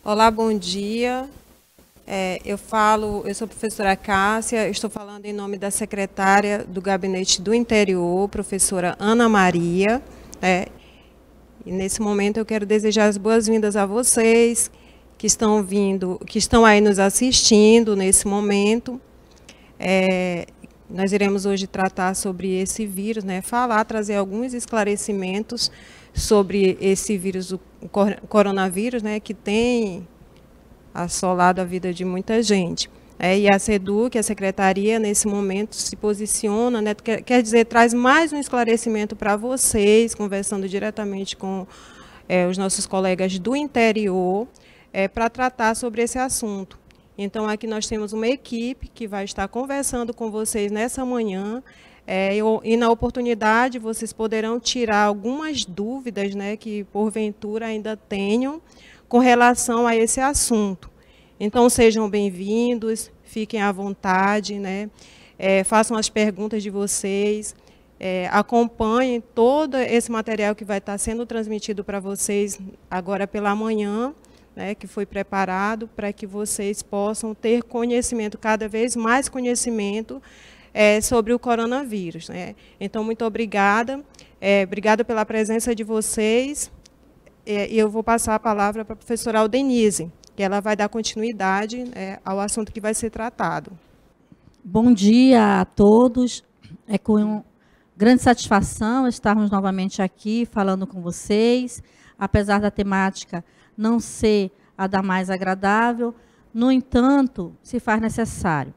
Olá, bom dia. Eu sou a professora Cássia, estou falando em nome da secretária do Gabinete do Interior, professora Ana Maria. E nesse momento eu quero desejar as boas-vindas a vocês que estão aí nos assistindo nesse momento. Nós iremos hoje tratar sobre esse vírus, trazer alguns esclarecimentos sobre esse vírus, o coronavírus, que tem assolado a vida de muita gente. E a SEDUC, a secretaria, nesse momento se posiciona, quer dizer, traz mais um esclarecimento para vocês, conversando diretamente com os nossos colegas do interior, para tratar sobre esse assunto. Então, aqui nós temos uma equipe que vai estar conversando com vocês nessa manhã, e na oportunidade vocês poderão tirar algumas dúvidas, que porventura ainda tenham com relação a esse assunto. Então, sejam bem-vindos, fiquem à vontade, façam as perguntas de vocês, acompanhem todo esse material que vai estar sendo transmitido para vocês agora pela manhã, que foi preparado para que vocês possam ter conhecimento, cada vez mais conhecimento sobre o coronavírus. Então, muito obrigada. Obrigada pela presença de vocês. E eu vou passar a palavra para a professora Aldenise, que ela vai dar continuidade ao assunto que vai ser tratado. Bom dia a todos. É com grande satisfação estarmos novamente aqui falando com vocês, apesar da temática não ser a da mais agradável, no entanto, se faz necessário.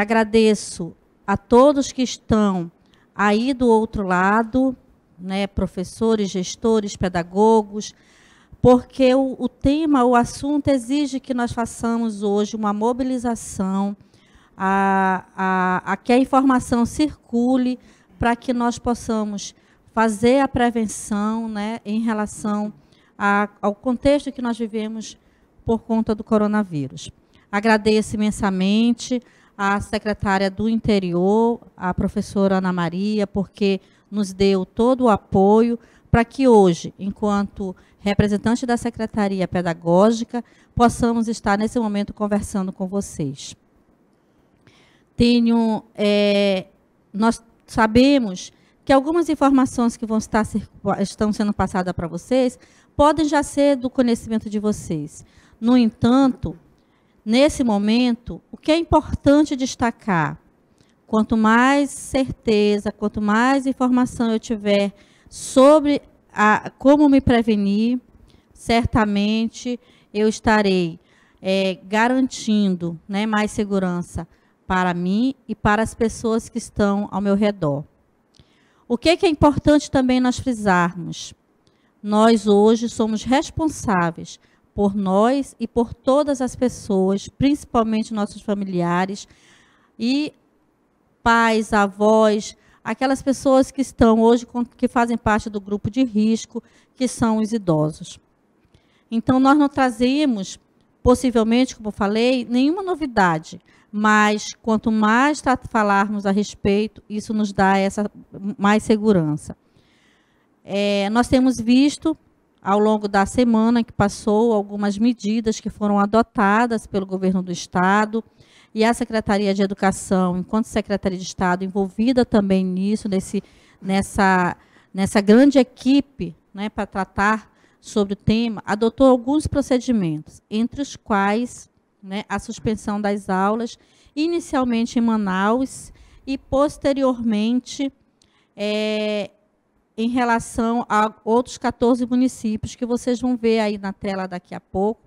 Agradeço a todos que estão aí do outro lado, professores, gestores, pedagogos, porque o tema, o assunto exige que nós façamos hoje uma mobilização, a que a informação circule para que nós possamos fazer a prevenção em relação ao contexto que nós vivemos por conta do coronavírus. Agradeço imensamente à secretária do Interior, a professora Ana Maria, porque nos deu todo o apoio para que hoje, enquanto representante da Secretaria Pedagógica, possamos estar nesse momento conversando com vocês. Nós sabemos que algumas informações que estão sendo passadas para vocês podem já ser do conhecimento de vocês. No entanto, nesse momento, o que é importante destacar, quanto mais certeza, quanto mais informação eu tiver sobre como me prevenir, certamente eu estarei garantindo mais segurança para mim e para as pessoas que estão ao meu redor. O que é importante também nós frisarmos? Nós hoje somos responsáveis por nós e por todas as pessoas, principalmente nossos familiares e pais, avós, aquelas pessoas que estão hoje, que fazem parte do grupo de risco, que são os idosos. Então, nós não trazemos, possivelmente, como eu falei, nenhuma novidade, mas quanto mais falarmos a respeito, isso nos dá mais segurança. Nós temos visto, ao longo da semana que passou, algumas medidas que foram adotadas pelo governo do Estado, e a Secretaria de Educação, enquanto Secretaria de Estado, envolvida também nisso, nessa grande equipe, para tratar sobre o tema, adotou alguns procedimentos, entre os quais a suspensão das aulas, inicialmente em Manaus e, posteriormente, em relação a outros 14 municípios, que vocês vão ver aí na tela daqui a pouco.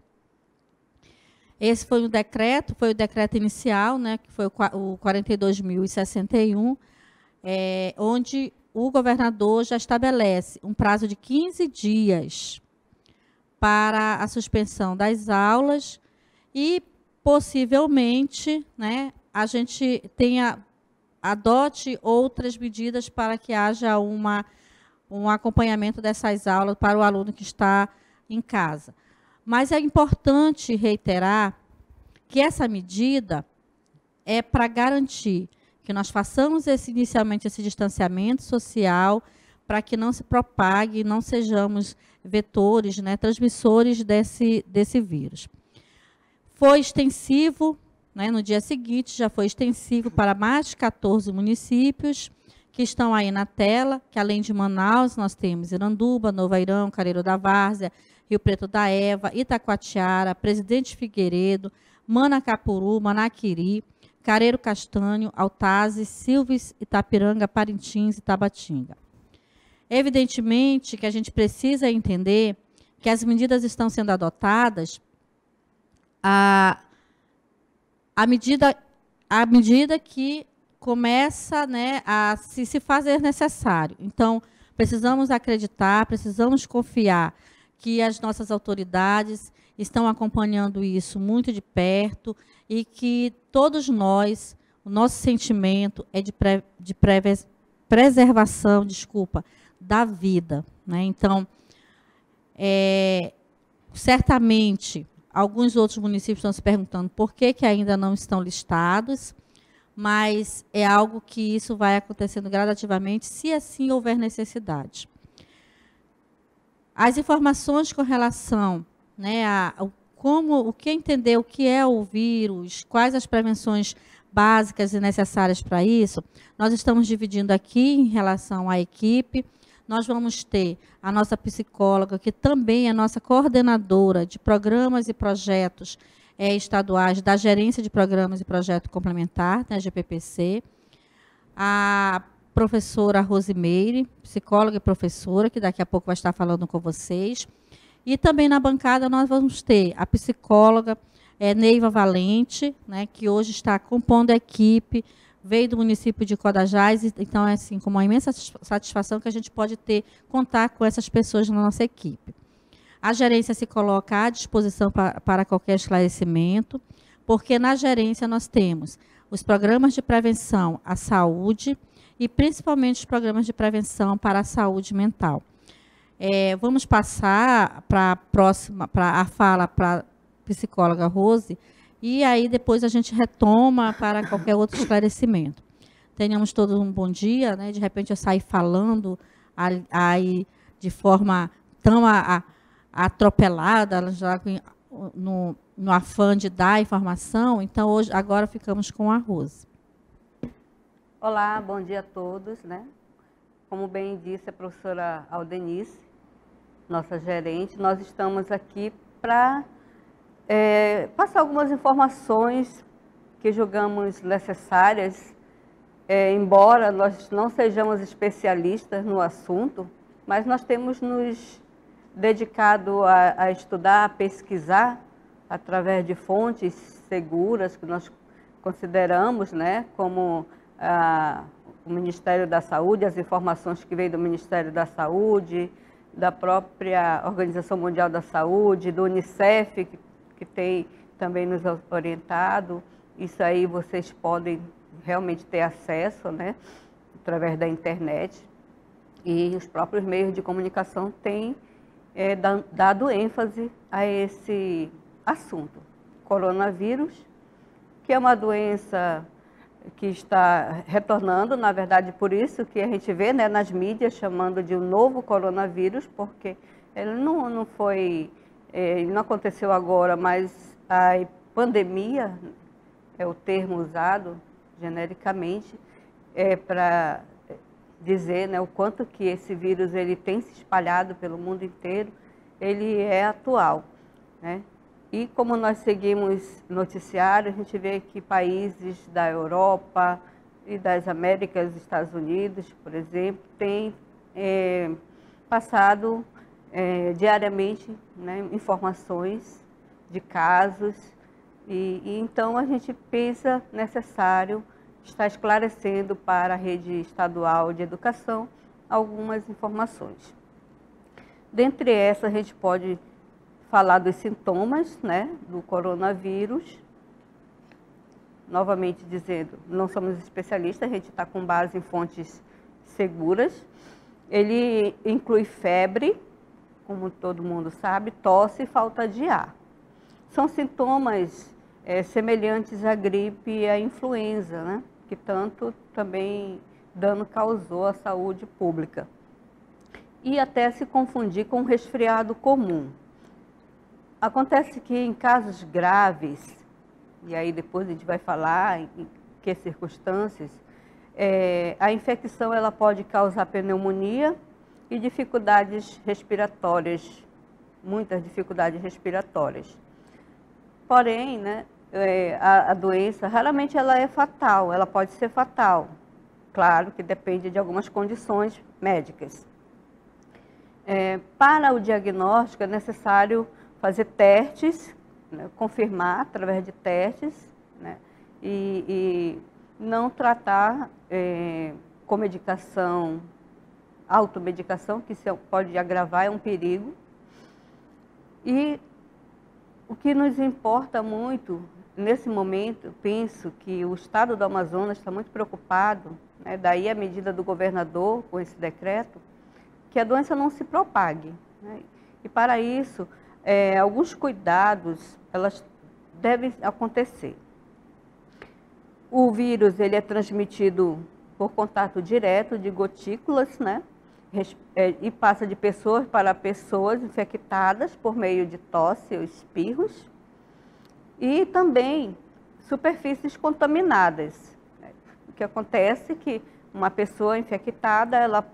Esse foi o decreto inicial, que foi o 42.061, onde o governador já estabelece um prazo de 15 dias para a suspensão das aulas e, possivelmente, a gente adote outras medidas para que haja um acompanhamento dessas aulas para o aluno que está em casa. Mas é importante reiterar que essa medida é para garantir que nós façamos inicialmente esse distanciamento social, para que não se propague, não sejamos vetores, né, transmissores desse vírus. Foi extensivo, né, no dia seguinte já foi extensivo para mais de 14 municípios, que estão aí na tela, que além de Manaus, nós temos Iranduba, Novo Airão, Careiro da Várzea, Rio Preto da Eva, Itacoatiara, Presidente Figueiredo, Manacapuru, Manaquiri, Careiro Castanho, Altazes, Silves, Itapiranga, Parintins e Tabatinga. Evidentemente que a gente precisa entender que as medidas estão sendo adotadas à medida que começa, né, a se fazer necessário. Então, precisamos acreditar, precisamos confiar que as nossas autoridades estão acompanhando isso muito de perto e que todos nós, o nosso sentimento é de preservação, da vida, né? Então, certamente, alguns outros municípios estão se perguntando por que ainda não estão listados, mas é algo que isso vai acontecendo gradativamente, se assim houver necessidade. As informações com relação, né, o que entender o que é o vírus, quais as prevenções básicas e necessárias para isso, nós estamos dividindo aqui em relação à equipe. Nós vamos ter a nossa psicóloga, que também é nossa coordenadora de programas e projetos estaduais da Gerência de Programas e Projeto Complementar, né, GPPC, a professora Rosimeire, psicóloga e professora, que daqui a pouco vai estar falando com vocês, e também na bancada nós vamos ter a psicóloga Neiva Valente, né, que hoje está compondo a equipe, veio do município de Codajás, então é assim, com uma imensa satisfação que a gente pode contar com essas pessoas na nossa equipe. A gerência se coloca à disposição para qualquer esclarecimento, porque na gerência nós temos os programas de prevenção à saúde e principalmente os programas de prevenção para a saúde mental. Vamos passar para a fala para a psicóloga Rose, e aí depois a gente retoma para qualquer outro esclarecimento. Tenhamos todos um bom dia, né? De repente eu saí falando aí de forma tão atropelada, já no afã de dar informação. Então, agora ficamos com a Rose. Olá, bom dia a todos, né? Como bem disse a professora Aldenice, nossa gerente, nós estamos aqui para passar algumas informações que julgamos necessárias, embora nós não sejamos especialistas no assunto, mas nós temos nos dedicado a estudar, a pesquisar, através de fontes seguras que nós consideramos, né, como o Ministério da Saúde, as informações que vêm do Ministério da Saúde, da própria Organização Mundial da Saúde, do Unicef, que tem também nos orientado. Isso aí vocês podem realmente ter acesso, né, através da internet. E os próprios meios de comunicação têm dado ênfase a esse assunto. Coronavírus, que é uma doença que está retornando, na verdade, por isso que a gente vê, né, nas mídias chamando de um novo coronavírus, porque ele não foi, ele não aconteceu agora, mas a pandemia é o termo usado genericamente para dizer, né, o quanto que esse vírus ele tem se espalhado pelo mundo inteiro, ele é atual, né? E como nós seguimos noticiário, a gente vê que países da Europa e das Américas, Estados Unidos, por exemplo, têm passado diariamente, né, informações de casos, e então a gente pensa necessário estar esclarecendo para a rede estadual de educação algumas informações. Dentre essas, a gente pode falar dos sintomas, né, do coronavírus. Novamente dizendo, não somos especialistas, a gente está com base em fontes seguras. Ele inclui febre, como todo mundo sabe, tosse e falta de ar. São sintomas semelhantes à gripe e à influenza, né, que tanto também dano causou à saúde pública. e até se confundir com um resfriado comum. Acontece que em casos graves, e aí depois a gente vai falar em que circunstâncias, a infecção ela pode causar pneumonia e dificuldades respiratórias, muitas dificuldades respiratórias. Porém, né, a doença, raramente ela é fatal, ela pode ser fatal. Claro que depende de algumas condições médicas. Para o diagnóstico é necessário fazer testes, né, confirmar através de testes, né, e não tratar com medicação, automedicação, que isso pode agravar, é um perigo. E o que nos importa muito, nesse momento, penso que o Estado do Amazonas está muito preocupado, né, daí a medida do governador com esse decreto, que a doença não se propague, né? E para isso, alguns cuidados elas devem acontecer. O vírus ele é transmitido por contato direto de gotículas, né? E passa de pessoas para pessoas infectadas por meio de tosse ou espirros, e também superfícies contaminadas. O que acontece é que uma pessoa infectada, ela,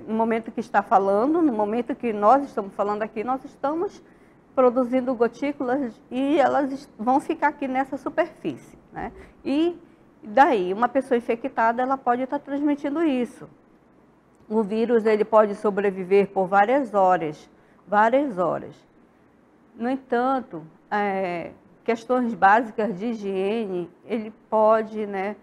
no momento que está falando, no momento que nós estamos falando aqui, nós estamos produzindo gotículas e elas vão ficar aqui nessa superfície, né? E daí, uma pessoa infectada, ela pode estar transmitindo isso. O vírus ele pode sobreviver por várias horas. No entanto, questões básicas de higiene, ele pode, né,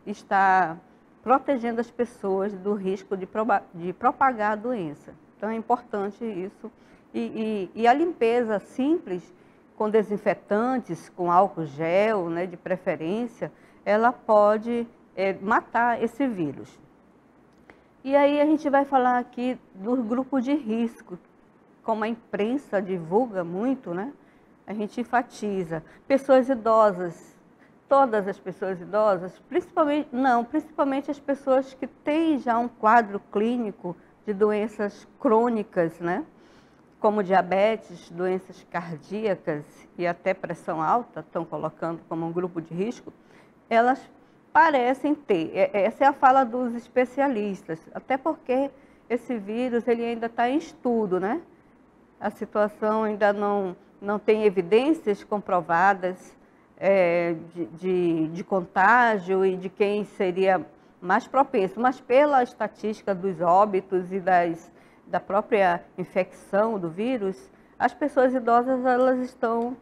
estar protegendo as pessoas do risco de propagar a doença. Então é importante isso. E a limpeza simples, com desinfetantes, com álcool gel, né, de preferência, ela pode matar esse vírus. E aí a gente vai falar aqui do grupo de risco, como a imprensa divulga muito, né? A gente enfatiza. Pessoas idosas, todas as pessoas idosas, principalmente as pessoas que têm já um quadro clínico de doenças crônicas, né? Como diabetes, doenças cardíacas e até pressão alta, estão colocando como um grupo de risco, elas parecem ter. Essa é a fala dos especialistas, até porque esse vírus ele ainda está em estudo, né? A situação ainda não tem evidências comprovadas de contágio e de quem seria mais propenso, mas pela estatística dos óbitos e da própria infecção do vírus, as pessoas idosas elas estão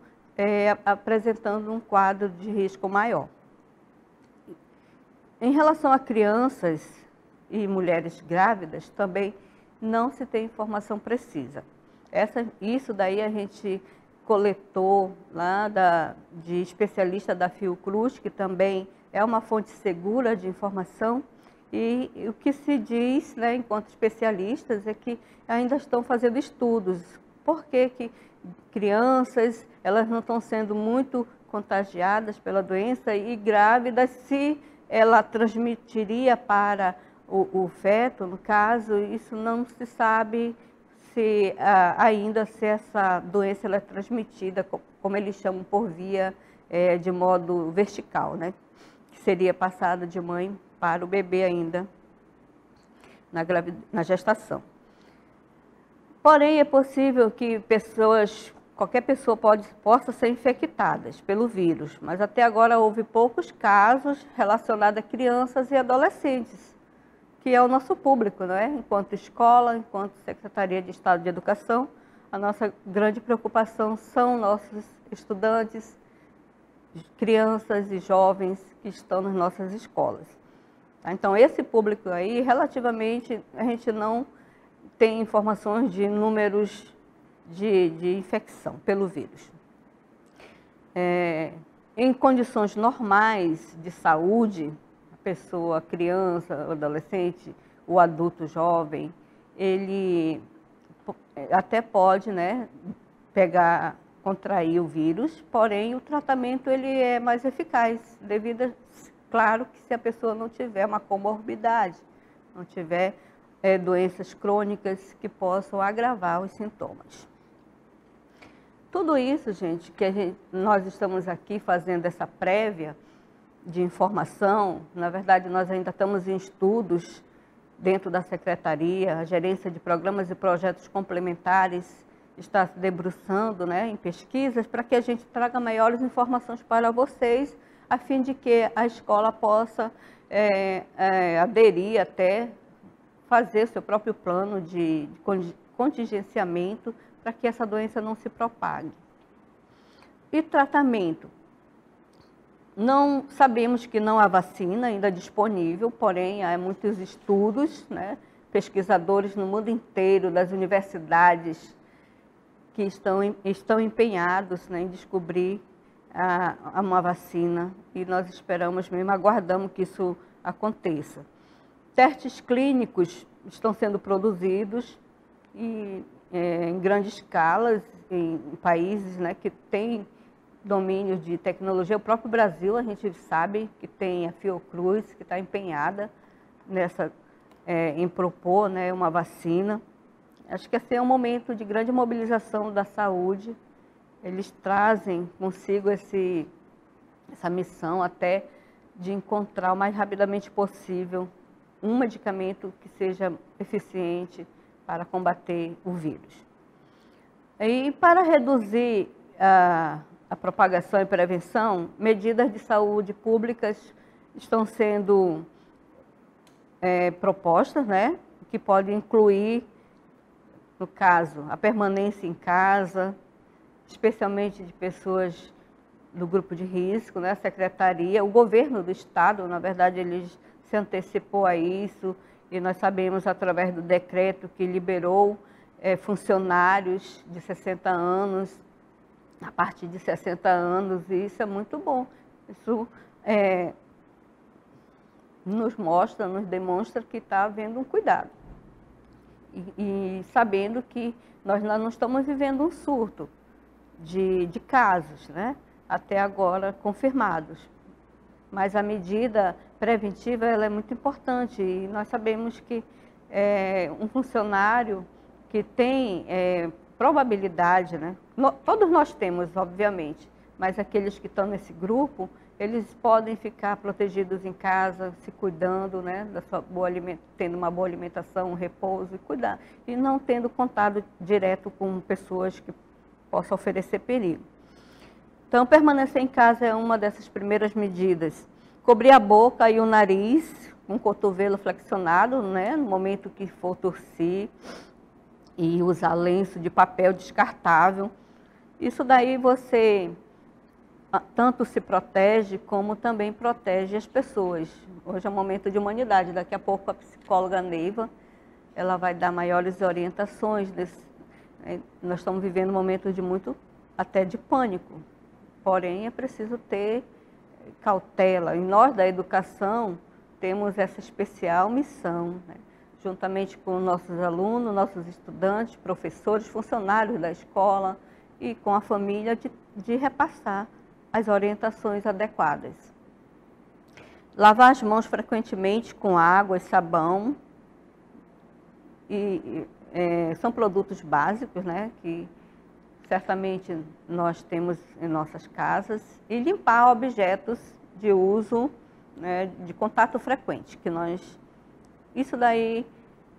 apresentando um quadro de risco maior. Em relação a crianças e mulheres grávidas, também não se tem informação precisa. Isso daí a gente coletou lá de especialista da Fiocruz, que também é uma fonte segura de informação, e o que se diz, né, enquanto especialistas, é que ainda estão fazendo estudos. Por que crianças elas não estão sendo muito contagiadas pela doença e grávidas, se ela transmitiria para o feto, no caso, isso não se sabe ainda se essa doença ela é transmitida, como eles chamam, por via de modo vertical, né? Que seria passada de mãe para o bebê ainda na gestação. Porém, é possível que qualquer pessoa possa ser infectada pelo vírus, mas até agora houve poucos casos relacionados a crianças e adolescentes, que é o nosso público, não é? Enquanto escola, enquanto Secretaria de Estado de Educação, a nossa grande preocupação são nossos estudantes, crianças e jovens que estão nas nossas escolas. Então, esse público aí, relativamente, a gente não tem informações de números de infecção pelo vírus. Em condições normais de saúde, a pessoa, a criança, o adolescente, o adulto jovem, ele até pode, né, contrair o vírus, porém o tratamento ele é mais eficaz, claro que se a pessoa não tiver uma comorbidade, não tiver doenças crônicas que possam agravar os sintomas. Tudo isso, gente, nós estamos aqui fazendo essa prévia de informação. Na verdade, nós ainda estamos em estudos dentro da Secretaria, a Gerência de Programas e Projetos Complementares está se debruçando, né, em pesquisas para que a gente traga maiores informações para vocês, a fim de que a escola possa aderir até fazer seu próprio plano de contingenciamento para que essa doença não se propague. E tratamento? Não sabemos que não há vacina ainda disponível, porém há muitos estudos, né, pesquisadores no mundo inteiro, das universidades, que estão empenhados, né, em descobrir uma vacina, e nós esperamos mesmo, aguardamos que isso aconteça. Testes clínicos estão sendo produzidos em grande escala, em países, né, que têm domínio de tecnologia. O próprio Brasil, a gente sabe que tem a Fiocruz, que está empenhada em propor, né, uma vacina. Acho que esse é um momento de grande mobilização da saúde. Eles trazem consigo essa missão até de encontrar o mais rapidamente possível um medicamento que seja eficiente para combater o vírus. E para reduzir a propagação e prevenção, medidas de saúde públicas estão sendo propostas, né, que podem incluir, no caso, a permanência em casa, especialmente de pessoas do grupo de risco, né, a Secretaria, o governo do Estado, na verdade, eles se antecipou a isso, e nós sabemos, através do decreto que liberou funcionários de 60 anos, a partir de 60 anos, e isso é muito bom. Isso nos mostra, nos demonstra que está havendo um cuidado. E sabendo que nós não estamos vivendo um surto de casos, né, até agora confirmados. Mas a medida preventiva ela é muito importante, e nós sabemos que um funcionário que tem probabilidade, né, todos nós temos, obviamente, mas aqueles que estão nesse grupo, eles podem ficar protegidos em casa, se cuidando, né, tendo uma boa alimentação, um repouso, e não tendo contato direto com pessoas que possam oferecer perigo. Então, permanecer em casa é uma dessas primeiras medidas. Cobrir a boca e o nariz com o cotovelo flexionado, né, no momento que for tossir, e usar lenço de papel descartável. Isso daí você tanto se protege, como também protege as pessoas. Hoje é um momento de humanidade. Daqui a pouco a psicóloga Neiva, ela vai dar maiores orientações. Nós estamos vivendo um momento de até de pânico. Porém, é preciso ter cautela. E nós, da educação, temos essa especial missão, né, juntamente com nossos alunos, nossos estudantes, professores, funcionários da escola e com a família, de repassar as orientações adequadas. Lavar as mãos frequentemente com água e sabão, são produtos básicos, né, que certamente nós temos em nossas casas, e limpar objetos de uso, né, de contato frequente, isso daí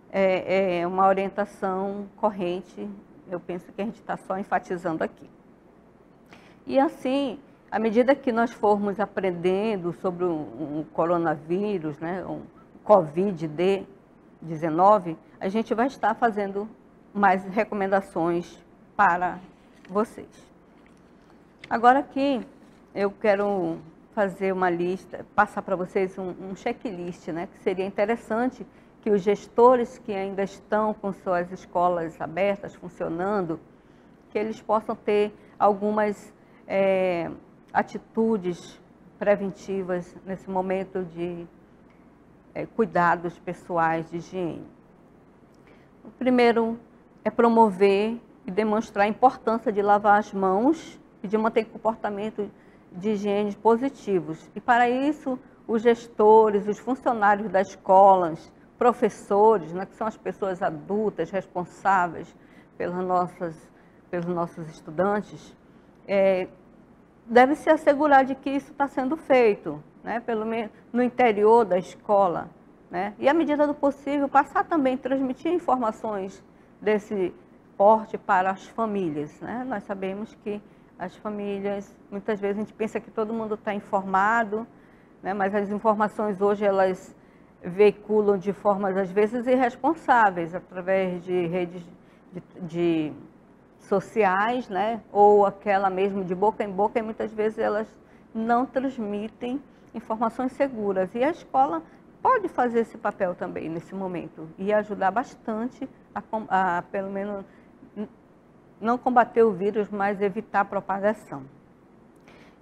é uma orientação corrente, eu penso que a gente está só enfatizando aqui. E assim, à medida que nós formos aprendendo sobre um coronavírus, né, um Covid-19, a gente vai estar fazendo mais recomendações para vocês. Agora aqui, eu quero fazer uma lista, passar para vocês um checklist, né, que seria interessante que os gestores que ainda estão com suas escolas abertas, funcionando, que eles possam ter algumas atitudes preventivas nesse momento de cuidados pessoais de higiene. O primeiro é promover e demonstrar a importância de lavar as mãos e de manter comportamento de higiene positivos. E para isso, os gestores, os funcionários das escolas, professores, né, que são as pessoas adultas responsáveis pelos nossos estudantes, deve se assegurar de que isso está sendo feito, né, pelo menos no interior da escola, né, e, à medida do possível, passar também, transmitir informações desse porte para as famílias, né? Nós sabemos que as famílias, muitas vezes a gente pensa que todo mundo está informado, né, mas as informações hoje elas veiculam de formas, às vezes, irresponsáveis, através de redes de sociais, né, ou aquela mesmo de boca em boca, e muitas vezes elas não transmitem informações seguras. E a escola pode fazer esse papel também nesse momento e ajudar bastante a pelo menos, não combater o vírus, mas evitar a propagação.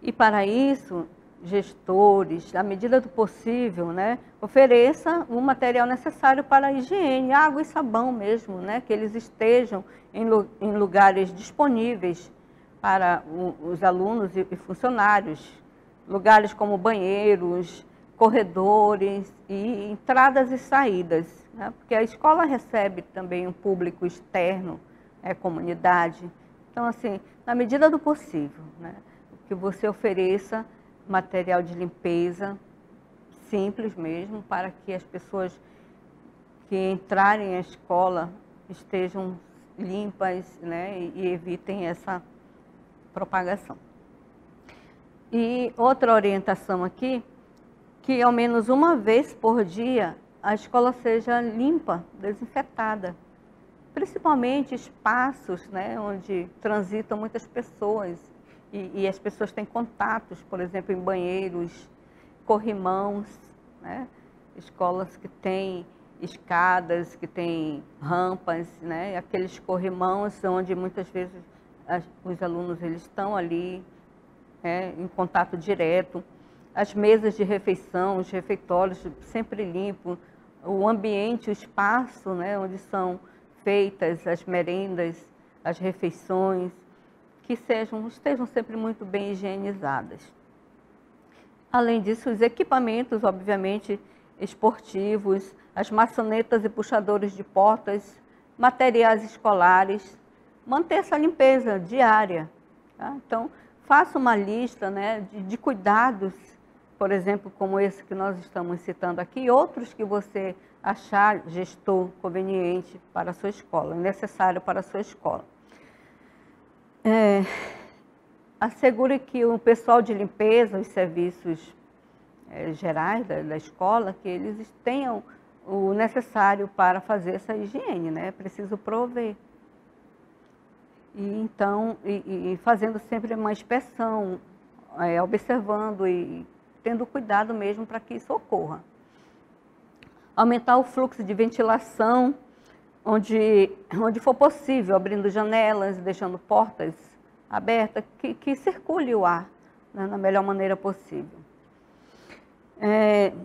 E para isso, gestores, à medida do possível, né, ofereça o material necessário para a higiene, água e sabão mesmo, né, que eles estejam em lugares disponíveis para os alunos e funcionários, lugares como banheiros, corredores e entradas e saídas, né, porque a escola recebe também um público externo, comunidade. Então, assim, na medida do possível, né, que você ofereça material de limpeza, simples mesmo, para que as pessoas que entrarem à escola estejam limpas, né, e evitem essa propagação. E outra orientação aqui, que ao menos uma vez por dia a escola seja limpa, desinfetada. Principalmente espaços, né, onde transitam muitas pessoas e as pessoas têm contatos, por exemplo, em banheiros, corrimãos, né, escolas que têm escadas, que têm rampas, né, aqueles corrimãos onde muitas vezes os alunos eles estão ali em contato direto, as mesas de refeição, os refeitórios sempre limpos, o ambiente, o espaço, né, onde são feitas as merendas, as refeições, que estejam sempre muito bem higienizadas. Além disso, os equipamentos, obviamente, esportivos, as maçanetas e puxadores de portas, materiais escolares, manter essa limpeza diária. Tá? Então, faça uma lista, né, de cuidados, por exemplo, como esse que nós estamos citando aqui, outros que você achar gestor conveniente para a sua escola, necessário para a sua escola. Assegure que o pessoal de limpeza, os serviços gerais da escola, que eles tenham o necessário para fazer essa higiene, né? É preciso prover. E então, fazendo sempre uma inspeção, observando e tendo cuidado mesmo para que isso ocorra. Aumentar o fluxo de ventilação, onde for possível, abrindo janelas, deixando portas abertas, que circule o ar, né, na melhor maneira possível.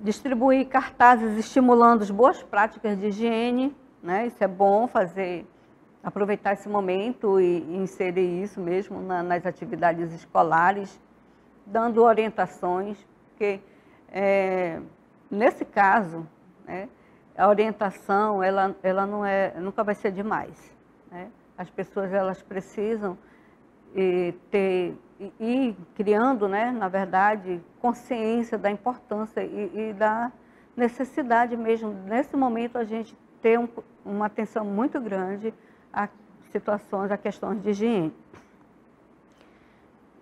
Distribuir cartazes estimulando as boas práticas de higiene, né, isso é bom aproveitar esse momento e inserir isso mesmo nas atividades escolares, dando orientações, porque nesse caso, né, a orientação ela nunca vai ser demais, né? As pessoas elas precisam ir criando, né, na verdade, consciência da importância e da necessidade mesmo, nesse momento, a gente ter uma atenção muito grande a situações, a questões de higiene.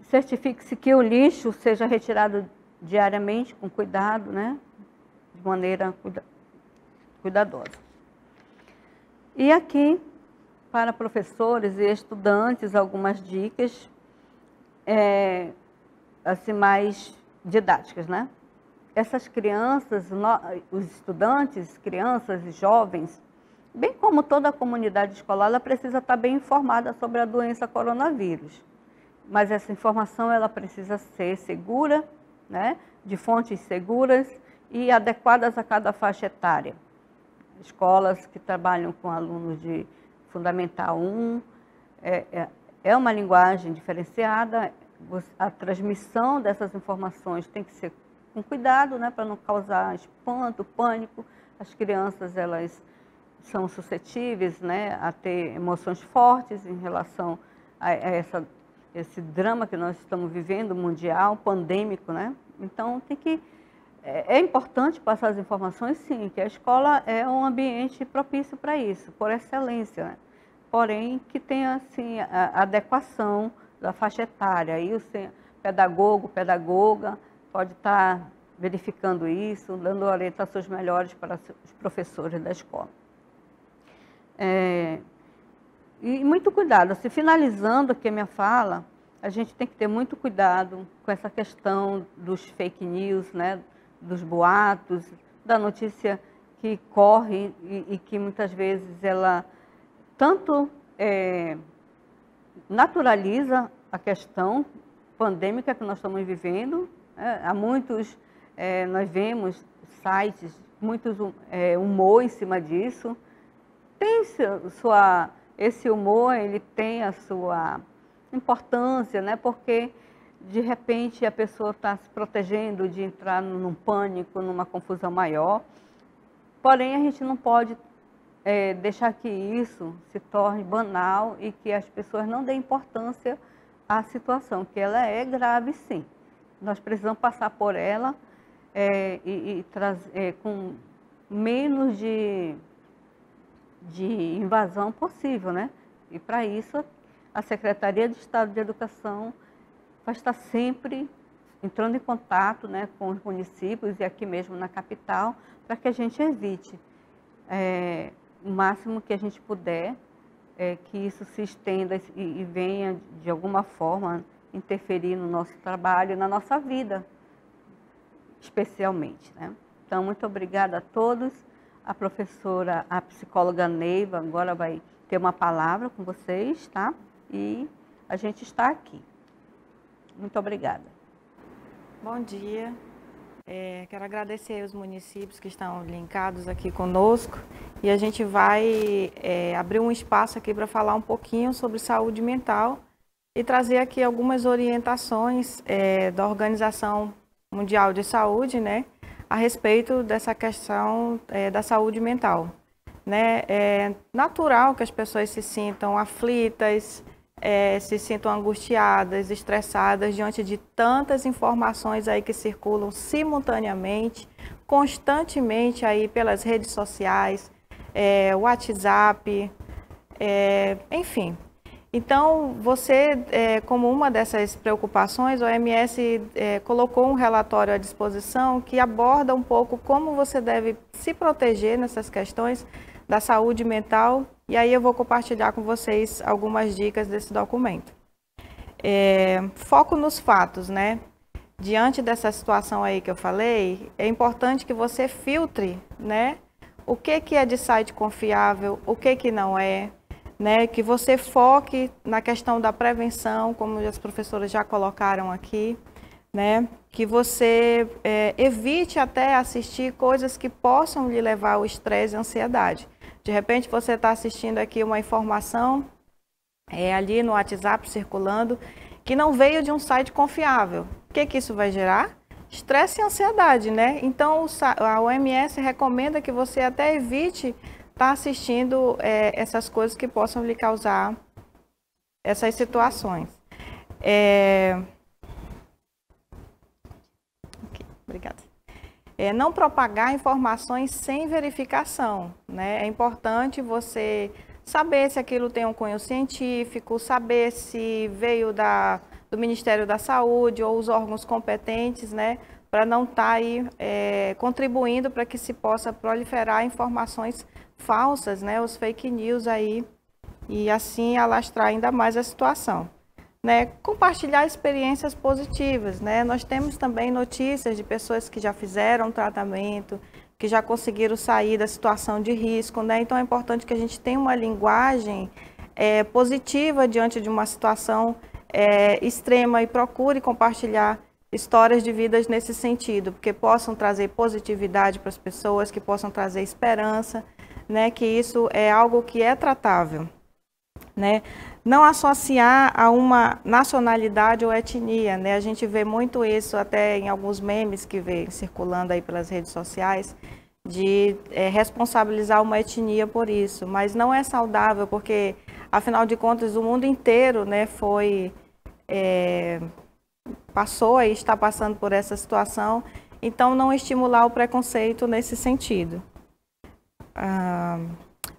Certifique-se que o lixo seja retirado diariamente, com cuidado, né, de maneira cuidadosa. E aqui, para professores e estudantes, algumas dicas assim, mais didáticas, né? Essas crianças, os estudantes, crianças e jovens, bem como toda a comunidade escolar, ela precisa estar bem informada sobre a doença coronavírus. Mas essa informação ela precisa ser segura, né, de fontes seguras e adequadas a cada faixa etária. Escolas que trabalham com alunos de Fundamental 1, é uma linguagem diferenciada, a transmissão dessas informações tem que ser com cuidado, né, para não causar espanto, pânico, As crianças, elas são suscetíveis, né, a ter emoções fortes em relação a esse drama que nós estamos vivendo, mundial, pandêmico, né? Então, é importante passar as informações, sim, que a escola é um ambiente propício para isso, por excelência, né? Porém, que tenha, assim, a adequação da faixa etária. Aí o pedagogo, pedagoga, pode estar verificando isso, dando orientações melhores para os professores da escola. E muito cuidado, assim, finalizando aqui a minha fala, a gente tem que ter muito cuidado com essa questão dos fake news, né, dos boatos, da notícia que corre e que muitas vezes ela tanto naturaliza a questão pandêmica que nós estamos vivendo. Há muitos, nós vemos sites, muitos humor em cima disso. Tem esse humor, ele tem a sua importância, né? Porque de repente a pessoa está se protegendo de entrar num pânico, numa confusão maior. Porém, a gente não pode deixar que isso se torne banal e que as pessoas não deem importância à situação, que ela é grave, sim. Nós precisamos passar por ela com menos de invasão possível, né? E para isso a Secretaria de Estado de Educação vai estar sempre entrando em contato, né, com os municípios e aqui mesmo na capital, para que a gente evite o máximo que a gente puder, que isso se estenda e venha de alguma forma interferir no nosso trabalho e na nossa vida, especialmente, né? Então, muito obrigada a todos. A professora, a psicóloga Neiva, agora vai ter uma palavra com vocês, tá? E a gente está aqui. Muito obrigada. Bom dia. Quero agradecer aos municípios que estão linkados aqui conosco. E a gente vai abrir um espaço aqui para falar um pouquinho sobre saúde mental e trazer aqui algumas orientações da Organização Mundial de Saúde, né, a respeito dessa questão da saúde mental, né? É natural que as pessoas se sintam aflitas, se sintam angustiadas, estressadas diante de tantas informações aí que circulam simultaneamente, constantemente aí pelas redes sociais, WhatsApp, enfim. Então, você, como uma dessas preocupações, a OMS colocou um relatório à disposição que aborda um pouco como você deve se proteger nessas questões da saúde mental, e aí eu vou compartilhar com vocês algumas dicas desse documento. Foco nos fatos, né? Diante dessa situação aí que eu falei, é importante que você filtre, né, o que é de site confiável, o que não é, né, que você foque na questão da prevenção, como as professoras já colocaram aqui, né, que você evite até assistir coisas que possam lhe levar ao estresse e ansiedade. De repente você está assistindo aqui uma informação ali no WhatsApp circulando que não veio de um site confiável. O que isso vai gerar? Estresse e ansiedade, né? Então a OMS recomenda que você até evite estar assistindo essas coisas que possam lhe causar essas situações. Okay, obrigada. Não propagar informações sem verificação, né? É importante você saber se aquilo tem um cunho científico, saber se veio do Ministério da Saúde ou os órgãos competentes, né? Para não estar aí contribuindo para que se possa proliferar informações falsas, né? Os fake news aí, e assim alastrar ainda mais a situação. Né, compartilhar experiências positivas, né? Nós temos também notícias de pessoas que já fizeram tratamento, que já conseguiram sair da situação de risco, né? Então é importante que a gente tenha uma linguagem positiva diante de uma situação extrema e procure compartilhar histórias de vidas nesse sentido, porque possam trazer positividade para as pessoas, que possam trazer esperança, né? Que isso é algo que é tratável, né? Não associar a uma nacionalidade ou etnia, né? A gente vê muito isso até em alguns memes que vem circulando aí pelas redes sociais, de responsabilizar uma etnia por isso, mas não é saudável, porque, afinal de contas, o mundo inteiro, né, passou e está passando por essa situação, então não estimular o preconceito nesse sentido.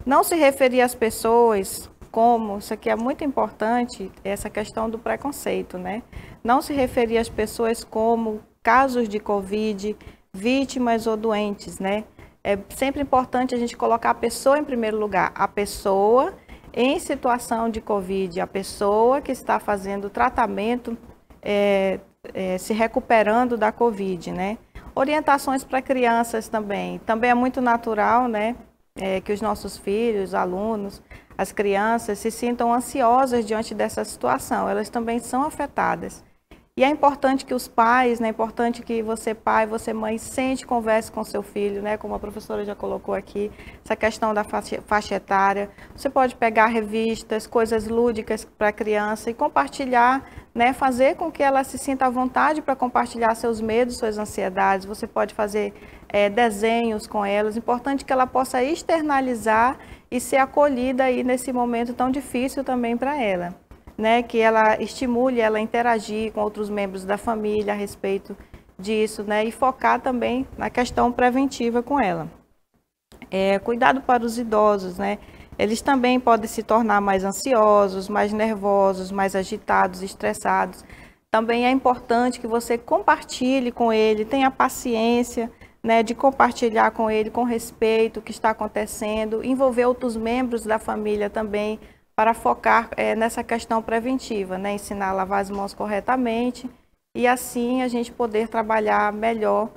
Não se referir às pessoas como, isso aqui é muito importante, essa questão do preconceito, né? Não se referir às pessoas como casos de Covid, vítimas ou doentes, né? É sempre importante a gente colocar a pessoa em primeiro lugar, a pessoa em situação de Covid, a pessoa que está fazendo tratamento, se recuperando da Covid, né? Orientações para crianças também. Também é muito natural, né, que os nossos filhos, alunos, as crianças se sintam ansiosas diante dessa situação. Elas também são afetadas. E é importante que os pais, né, é importante que você pai, você mãe, sente e converse com seu filho, né, como a professora já colocou aqui, essa questão da faixa etária. Você pode pegar revistas, coisas lúdicas para a criança e compartilhar, né, fazer com que ela se sinta à vontade para compartilhar seus medos, suas ansiedades. Você pode fazer desenhos com elas. Importante que ela possa externalizar e ser acolhida aí nesse momento tão difícil também para ela. Né, que ela estimule ela a interagir com outros membros da família a respeito disso, né, e focar também na questão preventiva com ela. Cuidado para os idosos, né, eles também podem se tornar mais ansiosos, mais nervosos, mais agitados, estressados. Também é importante que você compartilhe com ele, tenha paciência, né, de compartilhar com ele com respeito o que está acontecendo, envolver outros membros da família também, para focar nessa questão preventiva, né? Ensinar a lavar as mãos corretamente e assim a gente poder trabalhar melhor,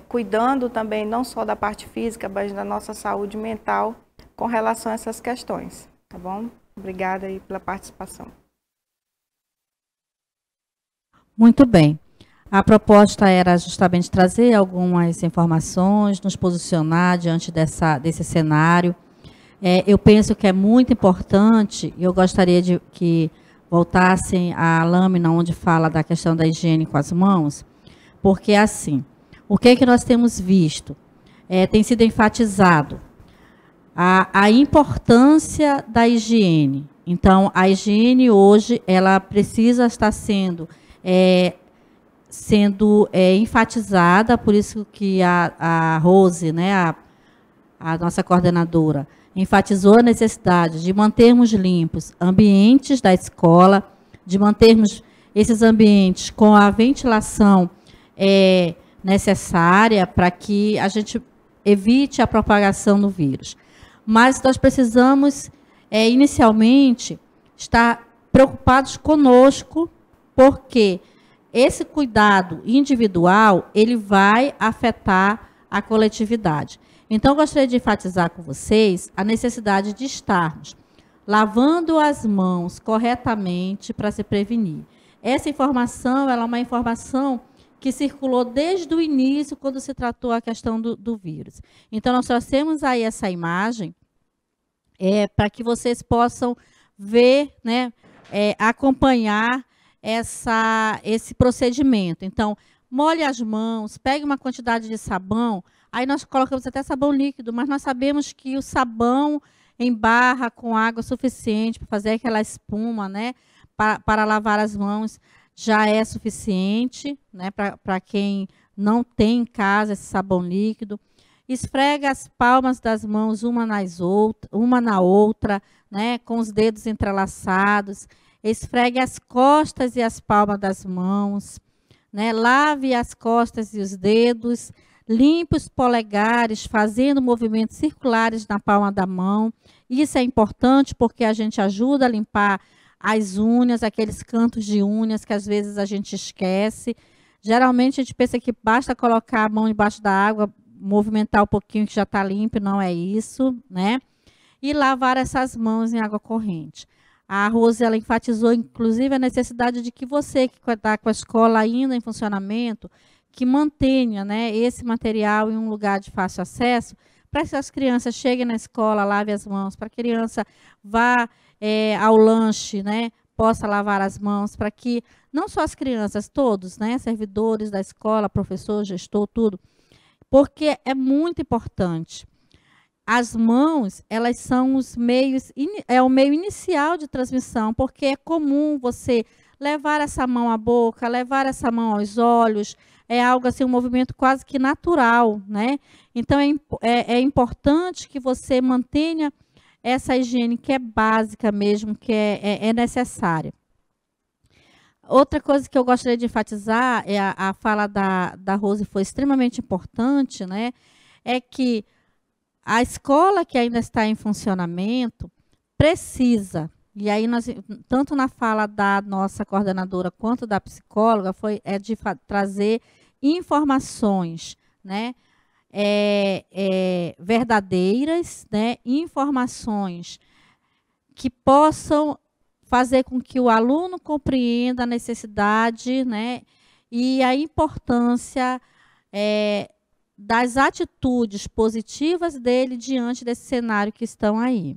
cuidando também não só da parte física, mas da nossa saúde mental com relação a essas questões, tá bom? Obrigada aí pela participação. Muito bem. A proposta era justamente trazer algumas informações, nos posicionar diante desse cenário. Eu penso que é muito importante, eu gostaria de que voltassem à lâmina onde fala da questão da higiene com as mãos, porque assim, o que é que nós temos visto? Tem sido enfatizado a importância da higiene. Então, a higiene hoje, ela precisa estar sendo enfatizada, por isso que a Rose, né, a nossa coordenadora, enfatizou a necessidade de mantermos limpos ambientes da escola, de mantermos esses ambientes com a ventilação necessária para que a gente evite a propagação do vírus. Mas nós precisamos, inicialmente, estar preocupados conosco, porque esse cuidado individual, ele vai afetar a coletividade. Então, eu gostaria de enfatizar com vocês a necessidade de estarmos lavando as mãos corretamente para se prevenir. Essa informação, ela é uma informação que circulou desde o início, quando se tratou a questão do vírus. Então, nós trouxemos aí essa imagem para que vocês possam ver, né, acompanhar esse procedimento. Então, molhe as mãos, pegue uma quantidade de sabão. Aí nós colocamos até sabão líquido, mas nós sabemos que o sabão em barra com água suficiente para fazer aquela espuma, né, para lavar as mãos, já é suficiente, né, para quem não tem em casa esse sabão líquido. Esfrega as palmas das mãos uma na outra, né, com os dedos entrelaçados. Esfregue as costas e as palmas das mãos, né, lave as costas e os dedos. Limpe os polegares, fazendo movimentos circulares na palma da mão. Isso é importante porque a gente ajuda a limpar as unhas, aqueles cantos de unhas que às vezes a gente esquece. Geralmente a gente pensa que basta colocar a mão embaixo da água, movimentar um pouquinho que já está limpo, não é isso, né? E lavar essas mãos em água corrente. A Rose, ela enfatizou, inclusive, a necessidade de que você que está com a escola ainda em funcionamento, que mantenha, né, esse material em um lugar de fácil acesso, para que as crianças cheguem na escola, lave as mãos, para que a criança vá ao lanche, né, possa lavar as mãos, para que não só as crianças, todos, né, servidores da escola, professor, gestor, tudo, porque é muito importante. As mãos, elas são os meios, é o meio inicial de transmissão, porque é comum você levar essa mão à boca, levar essa mão aos olhos, é algo assim, um movimento quase que natural, né? Então, é importante que você mantenha essa higiene que é básica mesmo, que é necessária. Outra coisa que eu gostaria de enfatizar, a fala da Rose foi extremamente importante, né? É que a escola que ainda está em funcionamento precisa, e aí nós, tanto na fala da nossa coordenadora quanto da psicóloga, de trazer informações, né? Verdadeiras, né? Informações que possam fazer com que o aluno compreenda a necessidade, né? E a importância das atitudes positivas dele diante desse cenário que estão aí.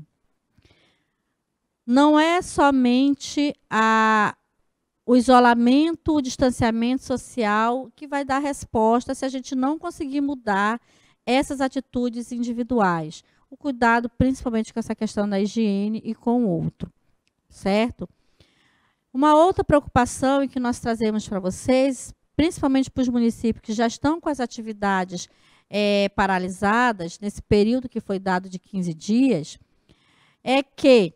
Não é somente o isolamento, o distanciamento social que vai dar resposta se a gente não conseguir mudar essas atitudes individuais. O cuidado, principalmente com essa questão da higiene e com o outro, certo? Uma outra preocupação em que nós trazemos para vocês, principalmente para os municípios que já estão com as atividades paralisadas, nesse período que foi dado de 15 dias, é que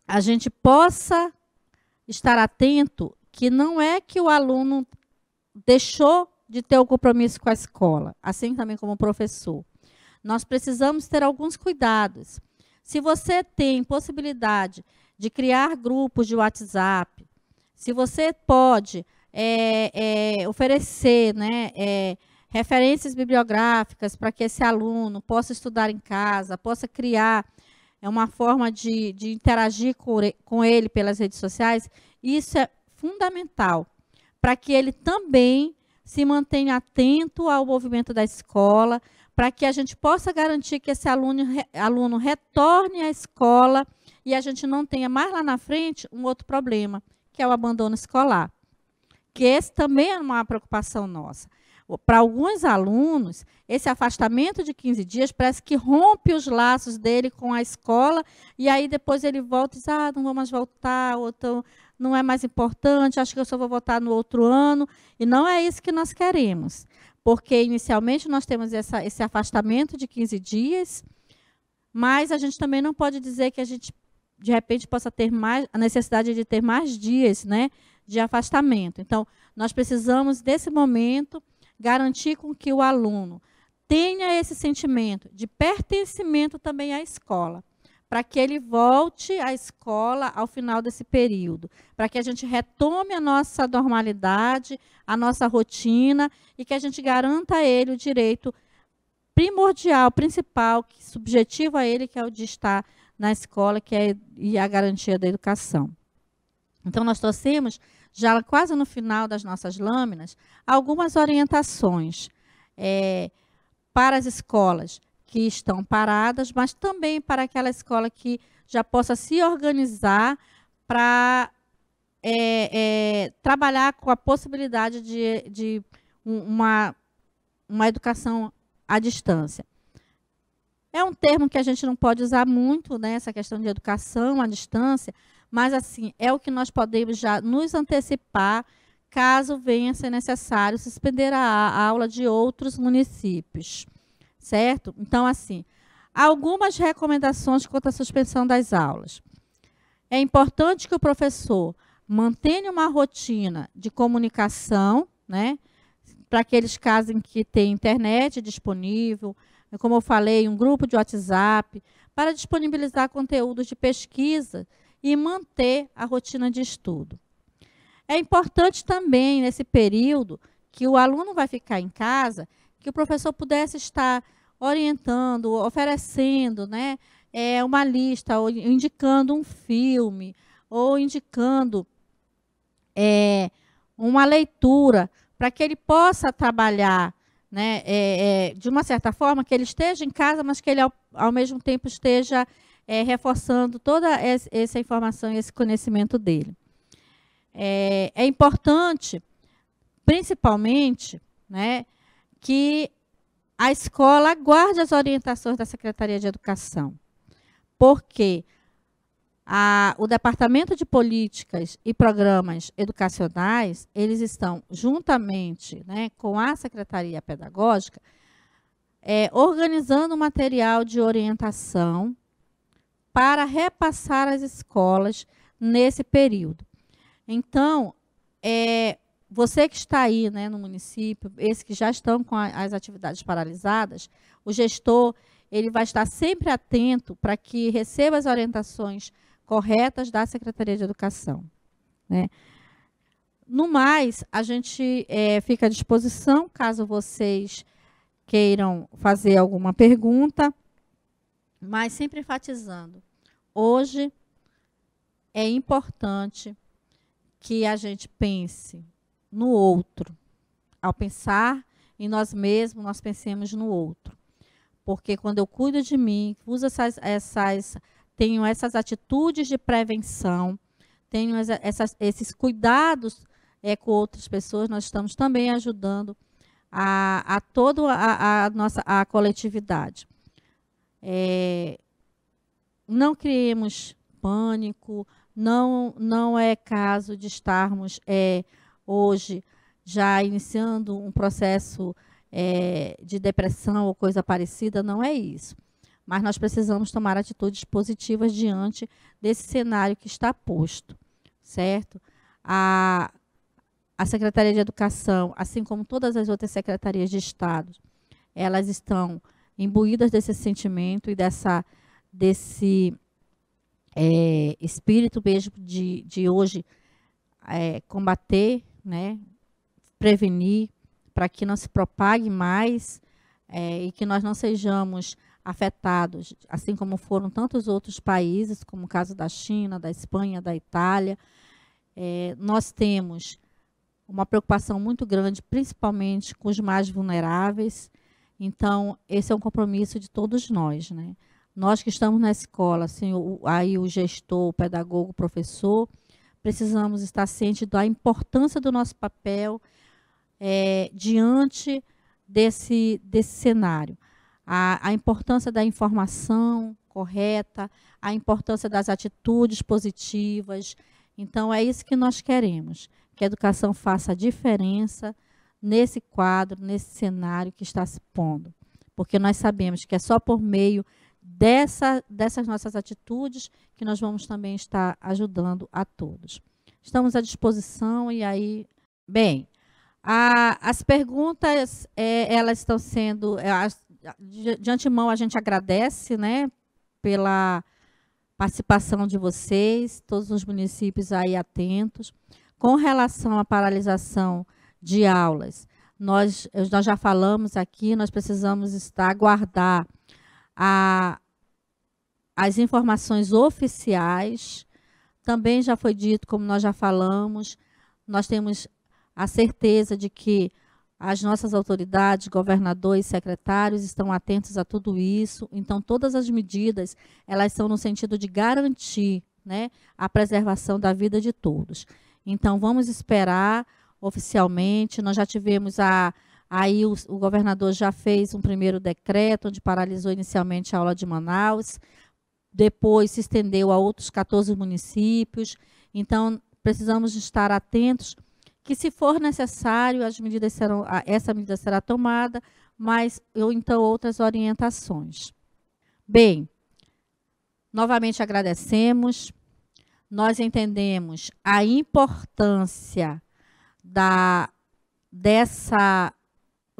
a gente possa estar atento que não é que o aluno deixou de ter o compromisso com a escola, assim também como o professor. Nós precisamos ter alguns cuidados. Se você tem possibilidade de criar grupos de WhatsApp, se você pode oferecer, né, referências bibliográficas para que esse aluno possa estudar em casa, possa criar uma forma de interagir com ele pelas redes sociais, isso é fundamental, para que ele também se mantenha atento ao movimento da escola, para que a gente possa garantir que esse aluno retorne à escola e a gente não tenha mais lá na frente um outro problema, que é o abandono escolar. Que esse também é uma preocupação nossa. Para alguns alunos, esse afastamento de 15 dias parece que rompe os laços dele com a escola, e aí depois ele volta e diz, não vou mais voltar, ou então, não é mais importante, acho que eu só vou voltar no outro ano. E não é isso que nós queremos, porque inicialmente nós temos esse afastamento de 15 dias, mas a gente também não pode dizer que a gente, de repente, possa ter a necessidade de ter mais dias, né, de afastamento. Então, nós precisamos, nesse momento, garantir com que o aluno tenha esse sentimento de pertencimento também à escola, para que ele volte à escola ao final desse período, para que a gente retome a nossa normalidade, a nossa rotina, e que a gente garanta a ele o direito primordial, principal, subjetivo a ele, que é o de estar na escola, e a garantia da educação. Então, nós trouxemos, já quase no final das nossas lâminas, algumas orientações para as escolas que estão paradas, mas também para aquela escola que já possa se organizar para trabalhar com a possibilidade de uma educação à distância. É um termo que a gente não pode usar muito, né, essa questão de educação à distância, mas assim, é o que nós podemos já nos antecipar, caso venha a ser necessário suspender a aula de outros municípios, certo? Então, assim, algumas recomendações quanto à suspensão das aulas. É importante que o professor mantenha uma rotina de comunicação, né, para aqueles casos em que tem internet disponível, como eu falei, um grupo de WhatsApp, para disponibilizar conteúdos de pesquisa e manter a rotina de estudo. É importante também, nesse período, que o aluno vai ficar em casa, que o professor pudesse estar orientando, oferecendo, né, uma lista, ou indicando um filme, ou indicando uma leitura, para que ele possa trabalhar, né, de uma certa forma, que ele esteja em casa, mas que ele, ao mesmo tempo, esteja reforçando toda essa informação e esse conhecimento dele. É importante, principalmente, né, que a escola aguarde as orientações da Secretaria de Educação, porque o Departamento de Políticas e Programas Educacionais, eles estão juntamente, né, com a Secretaria Pedagógica, organizando material de orientação para repassar às escolas nesse período. Então, você que está aí, né, no município, esses que já estão com as atividades paralisadas, o gestor ele vai estar sempre atento para que receba as orientações corretas da Secretaria de Educação, né? No mais, a gente fica à disposição, caso vocês queiram fazer alguma pergunta, mas sempre enfatizando, hoje é importante que a gente pense no outro. Ao pensar em nós mesmos, nós pensemos no outro. Porque quando eu cuido de mim, uso tenho essas atitudes de prevenção, tenho esses cuidados com outras pessoas, nós estamos também ajudando a toda a coletividade. Não criemos pânico, não é caso de estarmos hoje já iniciando um processo de depressão ou coisa parecida, não é isso. Mas nós precisamos tomar atitudes positivas diante desse cenário que está posto, certo? A Secretaria de Educação, assim como todas as outras secretarias de Estado, elas estão imbuídas desse sentimento e desse espírito mesmo de hoje combater, né, prevenir, para que não se propague mais e que nós não sejamos afetados, assim como foram tantos outros países, como o caso da China, da Espanha, da Itália. Nós temos uma preocupação muito grande, principalmente com os mais vulneráveis. Então, esse é um compromisso de todos nós, né? Nós que estamos na escola, assim, aí o gestor, o pedagogo, o professor, precisamos estar cientes da importância do nosso papel diante desse cenário. A importância da informação correta, a importância das atitudes positivas. Então, é isso que nós queremos, que a educação faça a diferença nesse quadro, nesse cenário que está se pondo. Porque nós sabemos que é só por meio dessas nossas atitudes que nós vamos também estar ajudando a todos. Estamos à disposição e aí... Bem, as perguntas, elas estão sendo... De antemão, a gente agradece, né, pela participação de vocês, todos os municípios aí atentos. Com relação à paralisação de aulas, nós já falamos aqui, nós precisamos aguardar as informações oficiais. Também já foi dito, como nós já falamos, nós temos a certeza de que as nossas autoridades, governadores, secretários, estão atentos a tudo isso. Então, todas as medidas, elas são no sentido de garantir, né, a preservação da vida de todos. Então, vamos esperar oficialmente. Nós já tivemos aí o governador já fez um primeiro decreto, onde paralisou inicialmente a aula de Manaus, depois se estendeu a outros 14 municípios. Então, precisamos estar atentos que, se for necessário, essa medida será tomada, mas então outras orientações. Bem, novamente agradecemos. Nós entendemos a importância dessa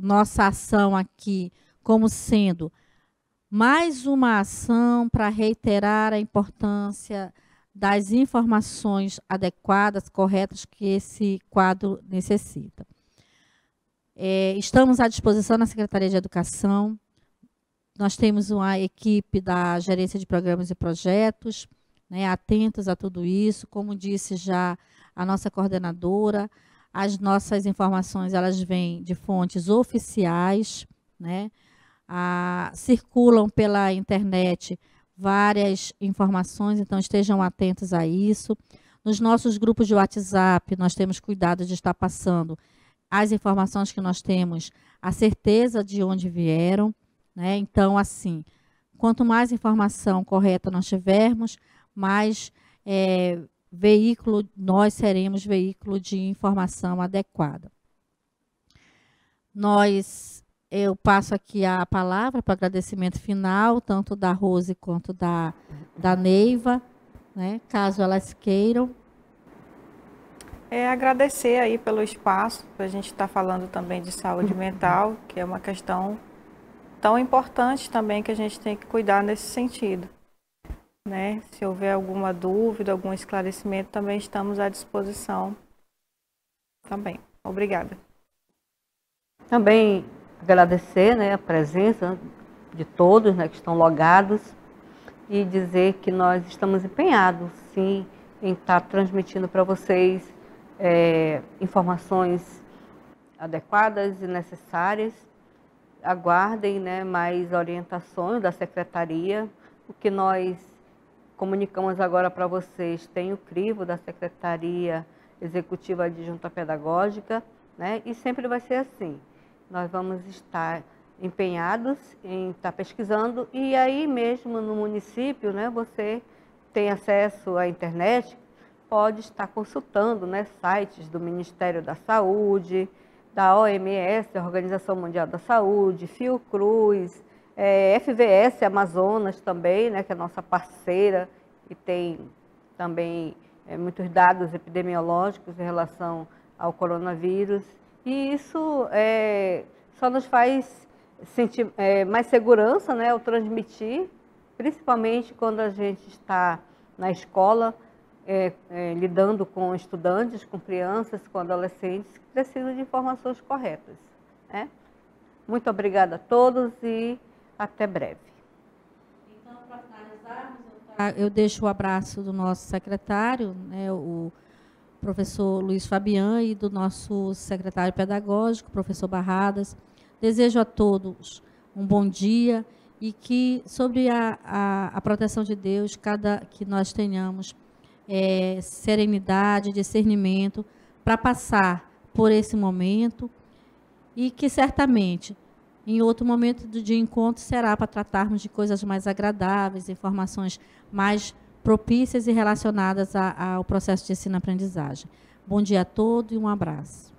nossa ação aqui como sendo mais uma ação para reiterar a importância das informações adequadas, corretas que esse quadro necessita. Estamos à disposição na Secretaria de Educação. Nós temos uma equipe da Gerência de Programas e Projetos, né, atentos a tudo isso. Como disse já a nossa coordenadora, as nossas informações elas vêm de fontes oficiais, né, circulam pela internet várias informações, então estejam atentos a isso. Nos nossos grupos de WhatsApp, nós temos cuidado de estar passando as informações que nós temos, a certeza de onde vieram, né? Então, assim, quanto mais informação correta nós tivermos, mais nós seremos veículo de informação adequada. Eu passo aqui a palavra para o agradecimento final, tanto da Rose quanto da Neiva, né? Caso elas queiram. Agradecer aí pelo espaço, para a gente estar falando também de saúde mental, que é uma questão tão importante também que a gente tem que cuidar nesse sentido, né? Se houver alguma dúvida, algum esclarecimento, também estamos à disposição. Também. Obrigada. Também agradecer, né, a presença de todos, né, que estão logados e dizer que nós estamos empenhados, sim, em estar transmitindo para vocês informações adequadas e necessárias. Aguardem, né, mais orientações da Secretaria. O que nós comunicamos agora para vocês tem o crivo da Secretaria Executiva Adjunta Pedagógica, né, e sempre vai ser assim. Nós vamos estar empenhados em estar pesquisando e aí mesmo no município, né, você tem acesso à internet, pode estar consultando, né, sites do Ministério da Saúde, da OMS, a Organização Mundial da Saúde, Fiocruz, FVS Amazonas também, né, que é a nossa parceira e tem também muitos dados epidemiológicos em relação ao coronavírus. E isso só nos faz sentir mais segurança, né, ao transmitir, principalmente quando a gente está na escola, lidando com estudantes, com crianças, com adolescentes que precisam de informações corretas, né? Muito obrigada a todos e até breve. Então, para finalizarmos, eu deixo o abraço do nosso secretário, né, o professor Luiz Fabian, e do nosso secretário pedagógico, professor Barradas. Desejo a todos um bom dia e que, sobre a proteção de Deus, que nós tenhamos serenidade, discernimento para passar por esse momento e que certamente em outro momento de encontro será para tratarmos de coisas mais agradáveis, informações mais propícias e relacionadas ao processo de ensino-aprendizagem. Bom dia a todos e um abraço.